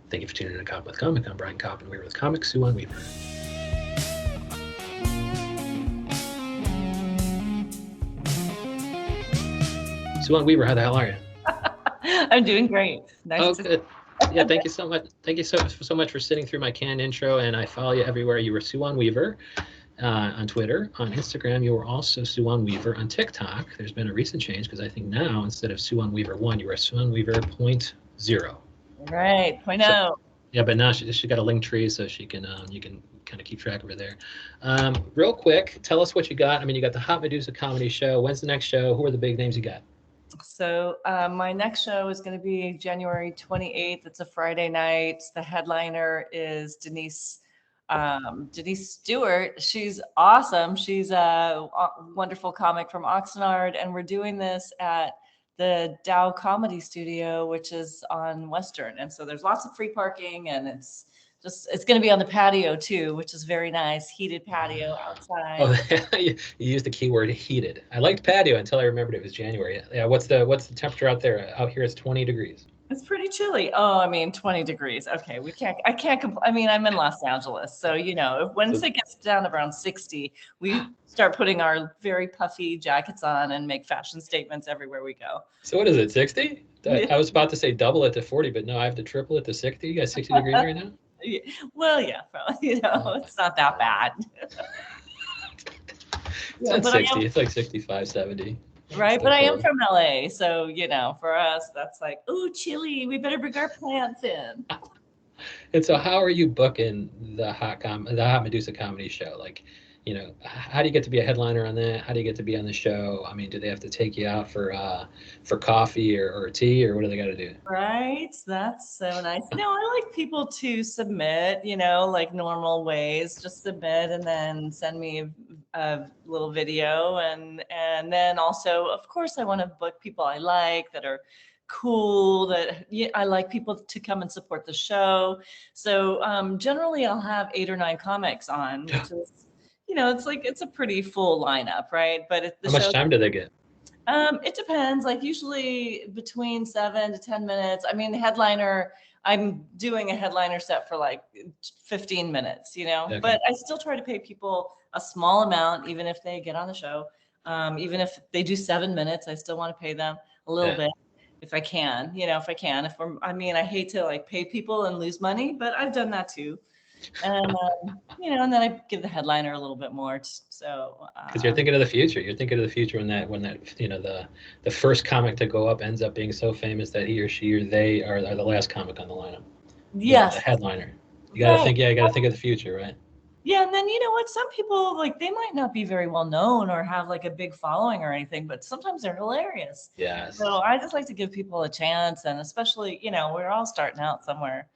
Thank you for tuning in to Comic with Comic. I'm Brian Koppen. We're with Comic Suwon Weaver. Suwon Weaver, how the hell are you? I'm doing great. Nice to Good. Yeah, thank you so much. Thank you so much for sitting through my canned intro, and I follow you everywhere. You were Suwon Weaver on Twitter. On Instagram, you were also Suwon Weaver. On TikTok, there's been a recent change because I think now instead of Suwon Weaver 1, you are Suwon Weaver 0.0. Right, point So, out. yeah, but now she got a link tree so she can you can kind of keep track of her there. Real quick, tell us what you got. I mean, you got the Hot Medusa comedy show. When's the next show? Who are the big names you got? So my next show is going to be January 28th. It's a Friday night. The headliner is Denise Stewart. She's awesome. She's a wonderful comic from Oxnard, and we're doing this at the Dow Comedy Studio, which is on Western. And so there's lots of free parking, and it's going to be on the patio too, which is very nice, heated patio outside. Oh, you used the keyword heated. I liked patio until I remembered it was January. Yeah, what's the temperature out there? Out here it's 20 degrees. It's pretty chilly. Oh, I mean, 20 degrees. Okay, I can't I mean, I'm in Los Angeles, so once it gets down around 60, we start putting our very puffy jackets on and make fashion statements everywhere we go. So what is it, 60? I was about to say double it to 40, but no, I have to triple it to 60. You got 60 degrees right now? Well, yeah, it's not that bad. It's not 60. It's like 65, 70. Right, but I am from LA, so for us that's like, oh, chilly. We better bring our plants in. And so, how are you booking the Hot Medusa comedy show? Like, how do you get to be a headliner on that? How do you get to be on the show? I mean, do they have to take you out for coffee or tea, or what do they got to do? Right, that's so nice. I like people to submit, like normal ways. Just submit and then send me a little video, and then also, of course, I want to book people I like that are cool, that I like people to come and support the show. So generally I'll have 8 or 9 comics on, which is it's a pretty full lineup, right? But how much time do they get? It depends. Like usually between 7 to 10 minutes. I mean, I'm doing a headliner set for like 15 minutes, Okay. But I still try to pay people a small amount, even if they get on the show. Even if they do 7 minutes, I still want to pay them a little bit if I can, I hate to like pay people and lose money, but I've done that too. And and then I give the headliner a little bit more. So because you're thinking of the future. You're thinking of the future when that the first comic to go up ends up being so famous that he or she or they are the last comic on the lineup. Yes, the headliner. You got to think. Yeah, you got to think of the future, right? Yeah, and then what? Some people like they might not be very well known or have like a big following or anything, but sometimes they're hilarious. Yes. So I just like to give people a chance, and especially we're all starting out somewhere.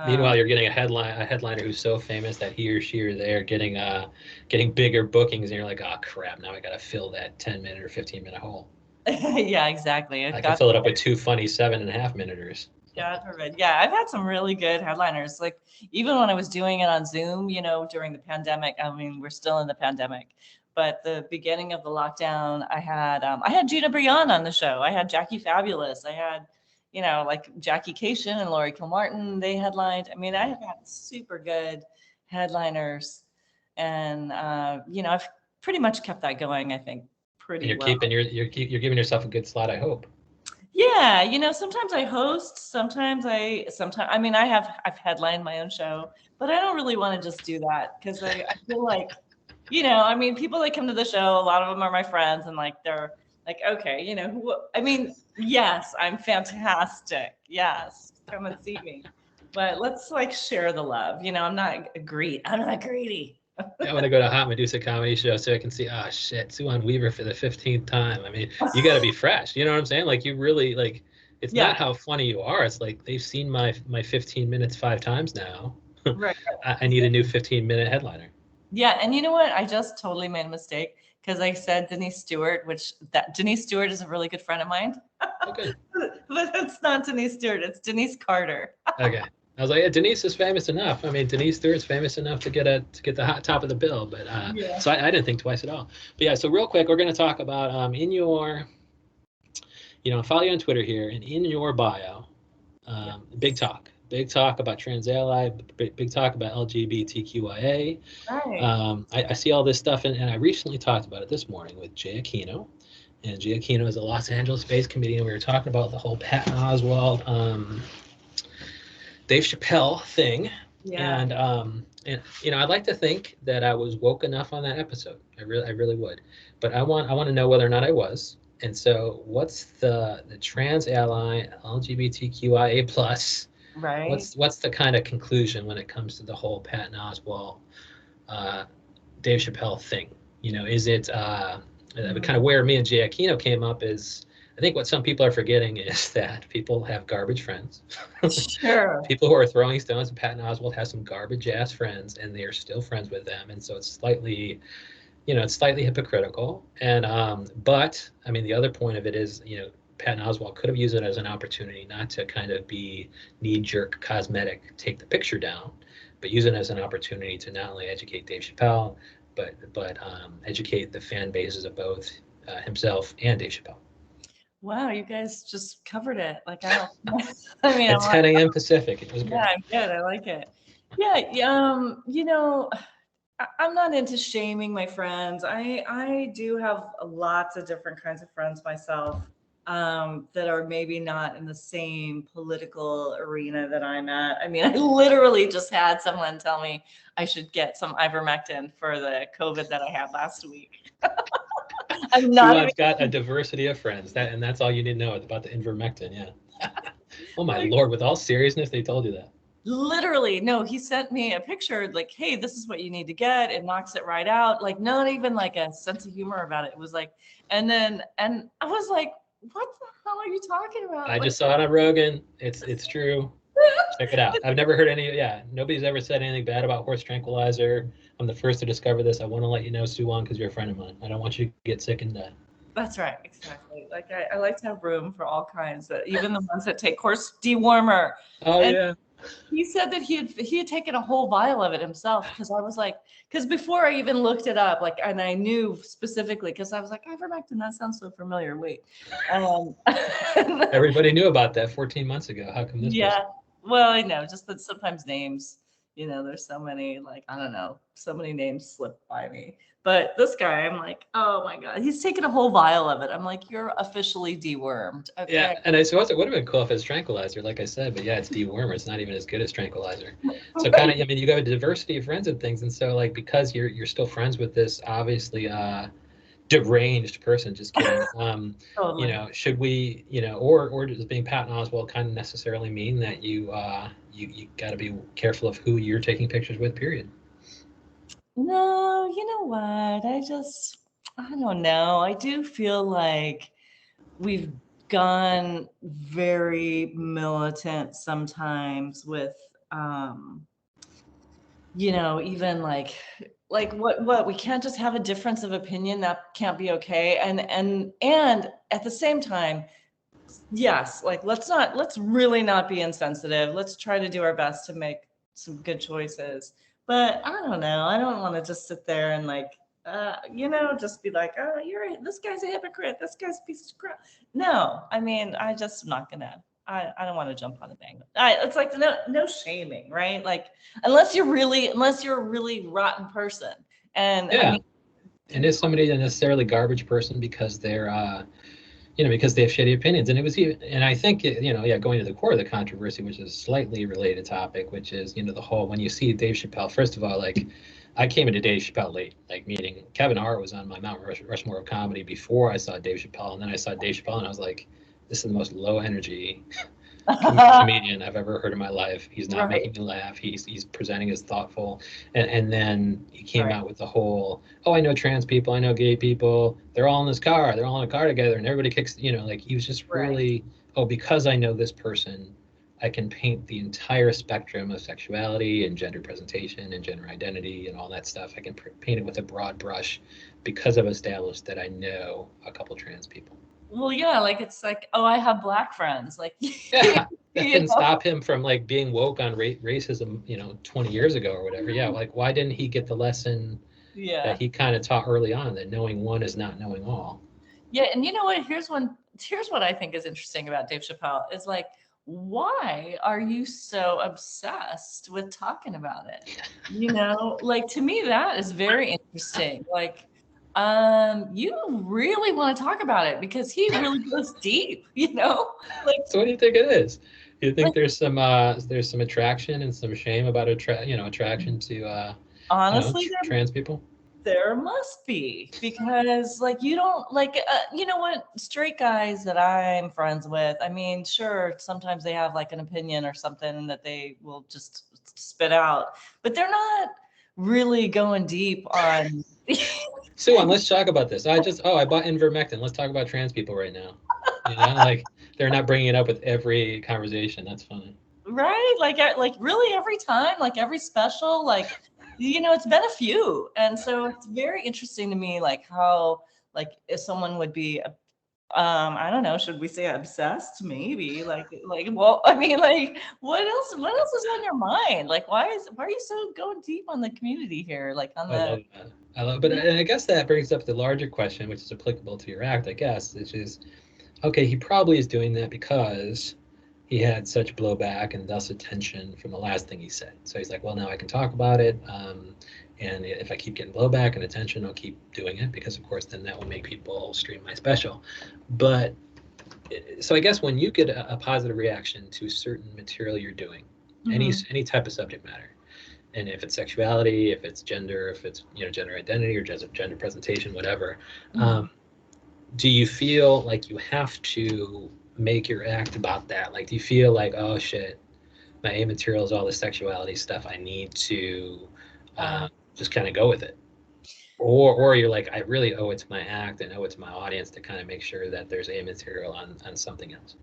Meanwhile, you're getting a headliner who's so famous that he or she or they are getting bigger bookings, and you're like, oh crap, now I got to fill that 10-minute or 15-minute hole. Yeah, exactly. I can fill it up with 2 funny 7.5-minuters. God forbid. Yeah, I've had some really good headliners. Like even when I was doing it on Zoom, during the pandemic. I mean, we're still in the pandemic, but the beginning of the lockdown, I had Gina Brion on the show. I had Jackie Fabulous. I had like Jackie Cation and Laurie Kilmartin, they headlined. I mean, I have had super good headliners, and I've pretty much kept that going. I think pretty. You're well. you're giving yourself a good slot, I hope. Yeah, sometimes I host. I mean, I've headlined my own show, but I don't really want to just do that because I feel like, I mean, people that come to the show, a lot of them are my friends, and like they're like, okay, I mean, yes, I'm fantastic. Yes, come and see me. But let's like share the love. I'm not greedy. I want to go to Hot Medusa comedy show so I can see, oh shit, Suwon Weaver for the 15th time. I mean, you got to be fresh. You know what I'm saying? Like you really like, it's not how funny you are. It's like they've seen my 15 minutes 5 times now. Right. I need a new 15-minute headliner. Yeah, and you know what? I just totally made a mistake because I said Denise Stewart, Denise Stewart is a really good friend of mine. Okay. But it's not Denise Stewart. It's Denise Carter. Okay. I was like, yeah, Denise is famous enough. I mean, Denise Stewart's famous enough to get the hot top of the bill, but so I didn't think twice at all. But yeah, so real quick, we're going to talk about in your, follow you on Twitter here, and in your bio, big talk big talk about trans ally, big talk about LGBTQIA. Right. I see all this stuff, and I recently talked about it this morning with Jay Aquino. And Jay Aquino is a Los Angeles-based comedian. We were talking about the whole Patton Oswalt, Dave Chappelle thing. Yeah. And I'd like to think that I was woke enough on that episode. I really would. But I want to know whether or not I was. And so, what's the trans ally LGBTQIA plus? Right. What's the kind of conclusion when it comes to the whole Patton Oswalt, Dave Chappelle thing? Is it kind of where me and Jay Aquino came up is I think what some people are forgetting is that people have garbage friends. Sure. People who are throwing stones, and Patton Oswalt has some garbage ass friends, and they are still friends with them, and so it's slightly hypocritical. And but I mean, the other point of it is, Patton Oswalt could have used it as an opportunity not to kind of be knee-jerk cosmetic, take the picture down, but use it as an opportunity to not only educate Dave Chappelle, but educate the fan bases of both himself and Dave Chappelle. Wow, you guys just covered it. Like I don't. I mean, At 10 a.m. Pacific, it was great. yeah, I'm good. I like it. Yeah. I'm not into shaming my friends. I do have lots of different kinds of friends myself, that are maybe not in the same political arena that I'm at. I mean, I literally just had someone tell me I should get some ivermectin for the COVID that I had last week. I'm not I've got a diversity of friends, and that's all you need to know about the ivermectin. Yeah. Oh my Lord! With all seriousness, they told you that. Literally, no, he sent me a picture like, hey, this is what you need to get. It knocks it right out. Like, not even like a sense of humor about it. It was like, and I was like, what the hell are you talking about? I just saw it on Rogan. It's true. Check it out. I've never heard nobody's ever said anything bad about horse tranquilizer. I'm the first to discover this. I want to let you know, Suwon, because you're a friend of mine. I don't want you to get sick and die. That's right, exactly. Like I like to have room for all kinds, even the ones that take horse dewormer. Oh, and yeah. He said that he had taken a whole vial of it himself, because I was like, because before I even looked it up, like, and I knew specifically, because I was like, ivermectin, that sounds so familiar. Wait, everybody knew about that 14 months ago. How come this? Yeah, well, I know, just that sometimes names, there's so many, like, I don't know, so many names slip by me. But this guy, I'm like, oh my God, he's taken a whole vial of it. I'm like, you're officially dewormed. Okay. Yeah, and I suppose it would have been cool if it's tranquilizer, like I said, but yeah, it's dewormer. It's not even as good as tranquilizer. So kind of, I mean, you got a diversity of friends and things, and so like because you're still friends with this obviously deranged person, just kidding. Totally. Should we, or does being Patton Oswalt kind of necessarily mean that you got to be careful of who you're taking pictures with, period? No, you know what? I don't know. I do feel like we've gone very militant sometimes with, even like what we can't just have a difference of opinion. That can't be okay. And at the same time, yes, like let's really not be insensitive. Let's try to do our best to make some good choices. But I don't know. I don't want to just sit there and like, just be like, oh, this guy's a hypocrite. This guy's a piece of crap. No, I mean, I just am not gonna. I don't want to jump on a thing. It's like no shaming, right? Like unless you're a really rotten person. And Yeah. I mean, And is somebody a necessarily garbage person because they're because they have shitty opinions? And it was even, and I think going to the core of the controversy, which is a slightly related topic, which is the whole, when you see Dave Chappelle, first of all, like I came into Dave Chappelle late, like meaning Kevin Hart was on my Mount Rushmore of comedy before I saw Dave Chappelle, and then I saw Dave Chappelle and I was like, this is the most low energy comedian I've ever heard in my life. He's not right. making me laugh. He's presenting as thoughtful, and then he came Right. out with the whole, oh, I know trans people, I know gay people. They're all in this car. They're all in a car together, and everybody kicks. Like he was just really, oh, because I know this person, I can paint the entire spectrum of sexuality and gender presentation and gender identity and all that stuff. I can paint it with a broad brush because I've established that I know a couple trans people. Well, yeah, like it's like, oh, I have black friends. Like, Yeah, that didn't stop him from like being woke on racism, 20 years ago or whatever. Yeah, like why didn't he get the lesson that he kind of taught early on, that knowing one is not knowing all? Yeah, and you know what? Here's what I think is interesting about Dave Chappelle is like, why are you so obsessed with talking about it? You know, like to me, that is very interesting. Like, you really want to talk about it because he really goes deep, you know? Like, So what do you think it is? You think like there's some attraction and some shame about attraction to honestly, trans people? there must be because like you don't like you know what, straight guys that I'm friends with, I mean, sure, sometimes they have like an opinion or something that they will just spit out, but they're not really going deep on Sue, let's talk about this. I bought Invermectin. Let's talk about trans people right now. You know, like they're not bringing it up with every conversation. That's funny. right, like really every time, like every special, like you know, it's been a few, and so it's very interesting to me like how like if someone would be I don't know, should we say obsessed? Maybe. Well, I mean, like, what else is on your mind? Like, why are you so going deep on the community here? Like on I the love that. But and I guess that brings up the larger question, which is applicable to your act, I guess, which is, okay, he probably is doing that because he had such blowback and thus attention from the last thing he said. So he's like, well, now I can talk about it. And if I keep getting blowback and attention, I'll keep doing it because, of course, then that will make people stream my special. But so I guess when you get a positive reaction to certain material you're doing, any type of subject matter, and if it's sexuality, if it's gender, if it's gender identity or gender presentation, whatever, Mhm. do you feel like you have to make your act about that? Like, do you feel like, oh shit, my A material is all the sexuality stuff. I need to Uh, just kind of go with it, or you're like, I really owe it to my act and owe it to my audience to kind of make sure that there's A material on something else.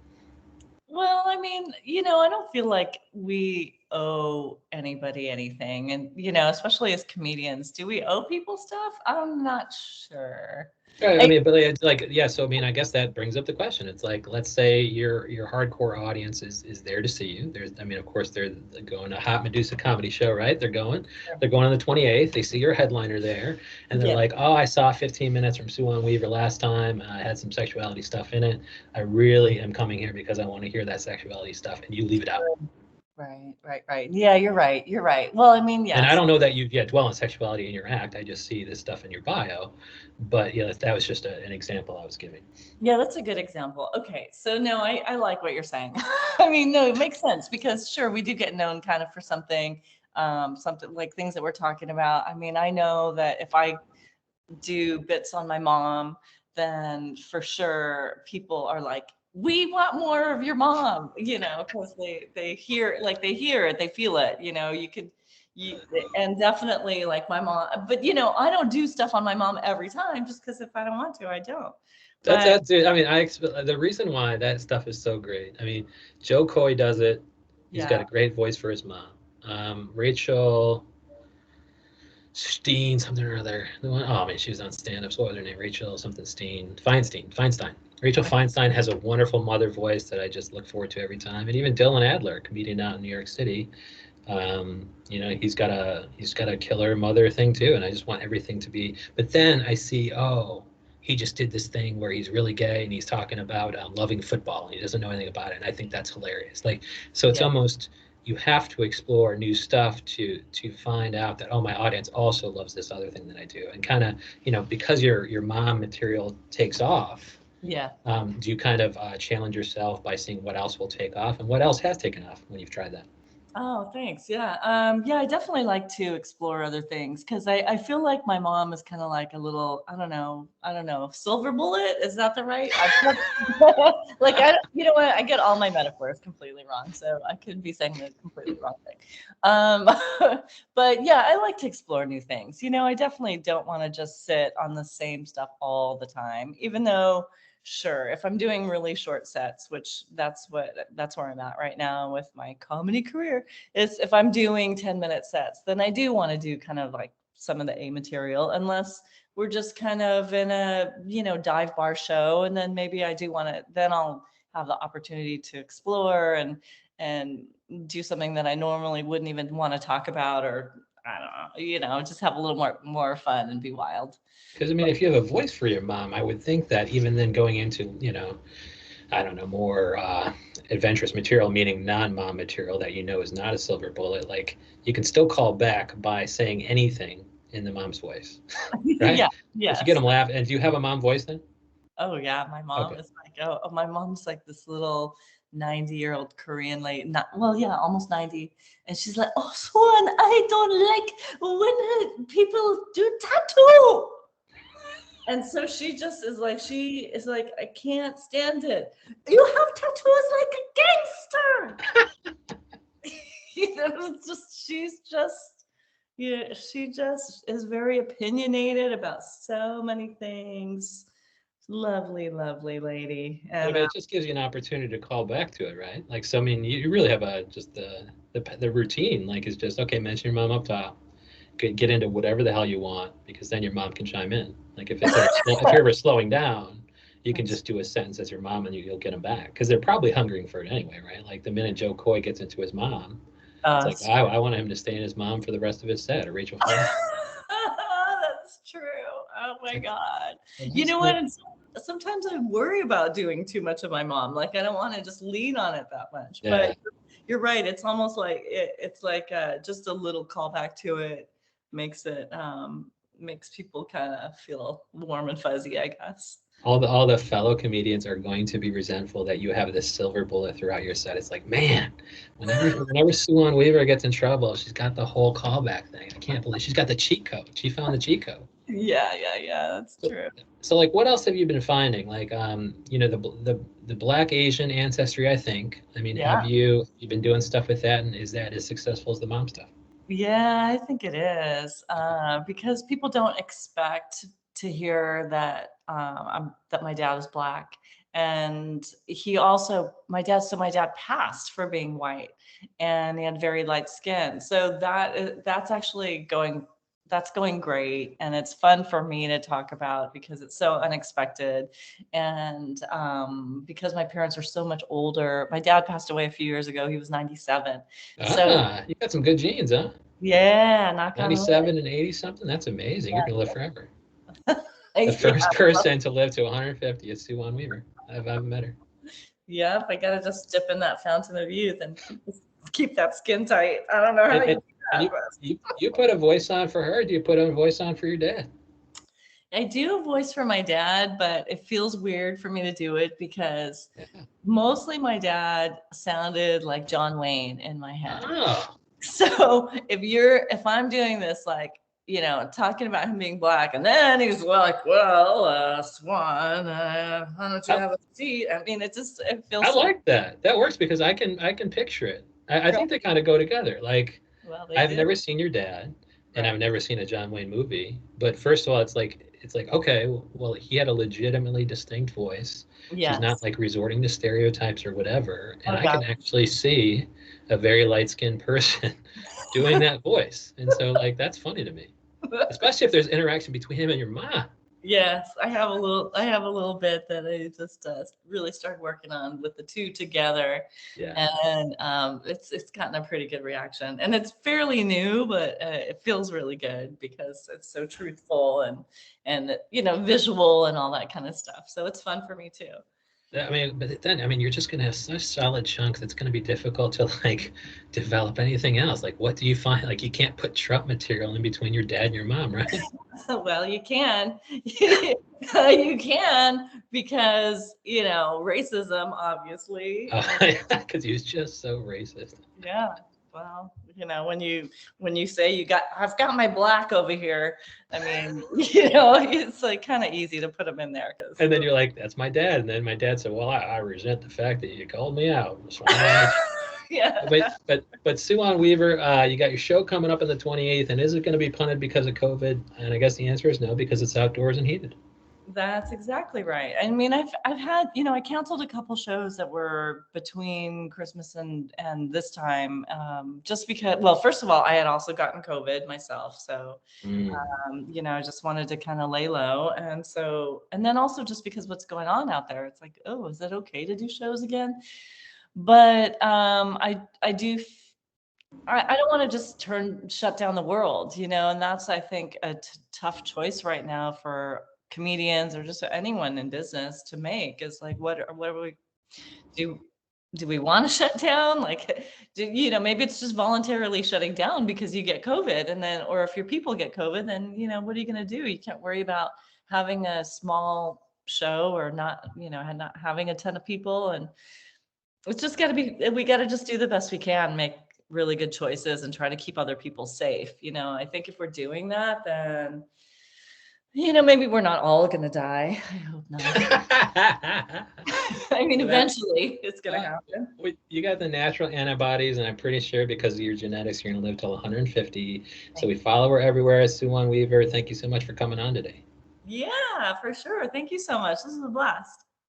well, I mean, you know, I don't feel like we owe anybody anything, and you know, especially as comedians, do we owe people stuff? I'm not sure. Right. I I, mean, but it's like, yeah. So I mean, I guess that brings up the question. It's like, let's say your hardcore audience is there to see you. I mean, of course, they're going to Hot Medusa comedy show, right? They're going on the 28th. They see your headliner there, and they're yeah. like, oh, I saw 15 minutes from Suwon Weaver last time. I had some sexuality stuff in it. I really am coming here because I want to hear that sexuality stuff, and you leave it out. Right. Yeah, you're right. You're right. Well, I mean, And I yes. don't know that you dwell on sexuality in your act. I just see this stuff in your bio, but yeah, that was just an example I was giving. Yeah, that's a good example. Okay, so no, I like what you're saying. I mean, no, it makes sense because sure, we do get known kind of for something, something like things that we're talking about. I mean, I know that if I do bits on my mom, then for sure people are like, we want more of your mom, you know, because they hear like they hear it, they feel it, you know, you could you and definitely like my mom, but you know, I don't do stuff on my mom every time just because if I don't want to, I don't. But Dude. I mean, the reason why that stuff is so great. I mean, Joe Coy does it. He's yeah, got a great voice for his mom. Rachel Steen, something or other. The one, oh man, she was on stand-ups. What was her name? Rachel something Steen. Feinstein. Rachel Feinstein has a wonderful mother voice that I just look forward to every time. And even Dylan Adler, comedian out in New York City, he's got a killer mother thing too, and I just want everything to be. But then I see, oh, he just did this thing where he's really gay and he's talking about loving football and he doesn't know anything about it, and I think that's hilarious. Like, so it's yeah. almost you have to explore new stuff to find out that, oh, my audience also loves this other thing that I do, and kind of because your mom material takes off. Yeah. Do you kind of challenge yourself by seeing what else will take off and what else has taken off when you've tried that? Oh, thanks. Yeah. Yeah, I definitely like to explore other things because I feel like my mom is kind of like a little, I don't know, silver bullet. Is that the right? Like, you know what? I get all my metaphors completely wrong. So I could be saying the completely wrong thing. Um, but yeah, I like to explore new things. You know, I definitely don't want to just sit on the same stuff all the time, even though sure, if I'm doing really short sets, which that's where I'm at right now with my comedy career, is if I'm doing 10-minute sets, then I do want to do kind of like some of the A material, unless we're just kind of in a, you know, dive bar show. And then maybe I do want to, then I'll have the opportunity to explore and do something that I normally wouldn't even want to talk about, or I don't know, you know, just have a little more fun and be wild. Because I mean, if you have a voice for your mom, I would think that even then going into, I don't know, more adventurous material, meaning non-mom material that you know is not a silver bullet, like you can still call back by saying anything in the mom's voice, right? Yeah, If you get yes. them laugh, and do you have a mom voice then? Oh yeah, my mom Okay. is like, my mom's like this little 90-year-old Korean lady, not well, yeah, almost 90. And she's like, oh, Swan, I don't like when people do tattoo. And so she is like, I can't stand it. You have tattoos like a gangster. It's just she's just yeah, she just is very opinionated about so many things. Lovely, lovely lady. I And mean, it just gives you an opportunity to call back to it, right? Like, so I mean, you really have a just the routine, like, is just okay. Mention your mom up top. Get into whatever the hell you want, because then your mom can chime in. Like, if you're ever slowing down, you can that's just do a sentence as your mom, and you'll get them back, because they're probably hungering for it anyway, right? Like the minute Joe Coy gets into his mom, it's like, it's I want him to stay in his mom for the rest of his set, or Rachel Ford. that's true. Oh my So, God. so You that's know what? cool. Sometimes I worry about doing too much of my mom. Like I don't want to just lean on it that much. Yeah. But you're right. It's almost like it's like just a little callback to it makes people kind of feel warm and fuzzy, I guess. All the fellow comedians are going to be resentful that you have this silver bullet throughout your set. It's like, man, whenever Suwon Weaver gets in trouble, she's got the whole callback thing. I can't believe she's got the cheat code. She found the cheat code. Yeah, yeah, yeah. That's So, true. so like, what else have you been finding? Like, the Black Asian ancestry, I think. I mean, Yeah. you been doing stuff with that, and is that as successful as the mom stuff? Yeah, I think it is because people don't expect to hear that that my dad is black, and my dad passed for being white, and he had very light skin. So that's going great, and it's fun for me to talk about because it's so unexpected, and because my parents are so much older. My dad passed away a few years ago. He was 97. So You got some good genes, huh? yeah, knock on wood. 97 and 80 something. That's amazing. You're gonna live forever. The Yeah, first person to live to 150 is Suwon Weaver. I've met her. yep, I gotta just dip in that fountain of youth and keep that skin tight. I don't know how And, you and, do and that, you, you put a voice on for her. Do you put a voice on for your dad? but I do a voice for my dad, but it feels weird for me to do it because Yeah. mostly my dad sounded like John Wayne in my head. Oh, So if I'm doing this, like, talking about him being black, and then he's like, well, Swan, why don't you I, have a seat? I mean, it I feels so, like that. That works because I can picture it. I right. think they kind of go together. Like, Well, they I've do. never seen your dad, and Right. I've never seen a John Wayne movie. But first of all, it's like okay, well, he had a legitimately distinct voice. He's not Yes. like resorting to stereotypes or whatever. And Oh, I God. can actually see a very light-skinned person doing that voice. And so, like, that's funny to me, especially if there's interaction between him and your mom. Yes, I have a little bit that I just really started working on with the two together, Yeah. and it's gotten a pretty good reaction, and it's fairly new, but it feels really good because it's so truthful and visual and all that kind of stuff. So it's fun for me too. I mean, but then, I mean, you're just going to have such solid chunks. It's going to be difficult to like develop anything else. Like, what do you find? Like, you can't put Trump material in between your dad and your mom, right? Well, you can. You can because, racism, obviously. Because he was just so racist. Yeah. Well, when you say I've got my black over here, I mean, it's like kind of easy to put them in there because And then you're like, that's my dad. And then my dad said, well, I resent the fact that you called me out. So I don't want yeah. but Suwon Weaver, you got your show coming up on the 28th, and is it going to be punted because of COVID? And I guess the answer is no, because it's outdoors and heated. That's exactly right. I mean, I've had, I canceled a couple shows that were between Christmas and this time, just because. Well, first of all, I had also gotten COVID myself, so Mm. I just wanted to kind of lay low, and then also just because what's going on out there, it's like, oh, is it okay to do shows again? But I do. I don't want to just shut down the world, and that's, I think, a tough choice right now for comedians or just anyone in business to make is like, what are we do? do we want to shut down? Like, maybe it's just voluntarily shutting down because you get COVID, and then, or if your people get COVID, then, what are you going to do? You can't worry about having a small show or not, not having a ton of people. And it's just got to be, we got to just do the best we can, make really good choices and try to keep other people safe. I think if we're doing that, then, maybe we're not all going to die. I hope not. I mean, eventually it's going to happen. You got the natural antibodies, and I'm pretty sure because of your genetics, you're going to live till 150. So we follow her everywhere as Suwon Weaver. Thank you so much for coming on today. Yeah, for sure. Thank you so much. This is a blast.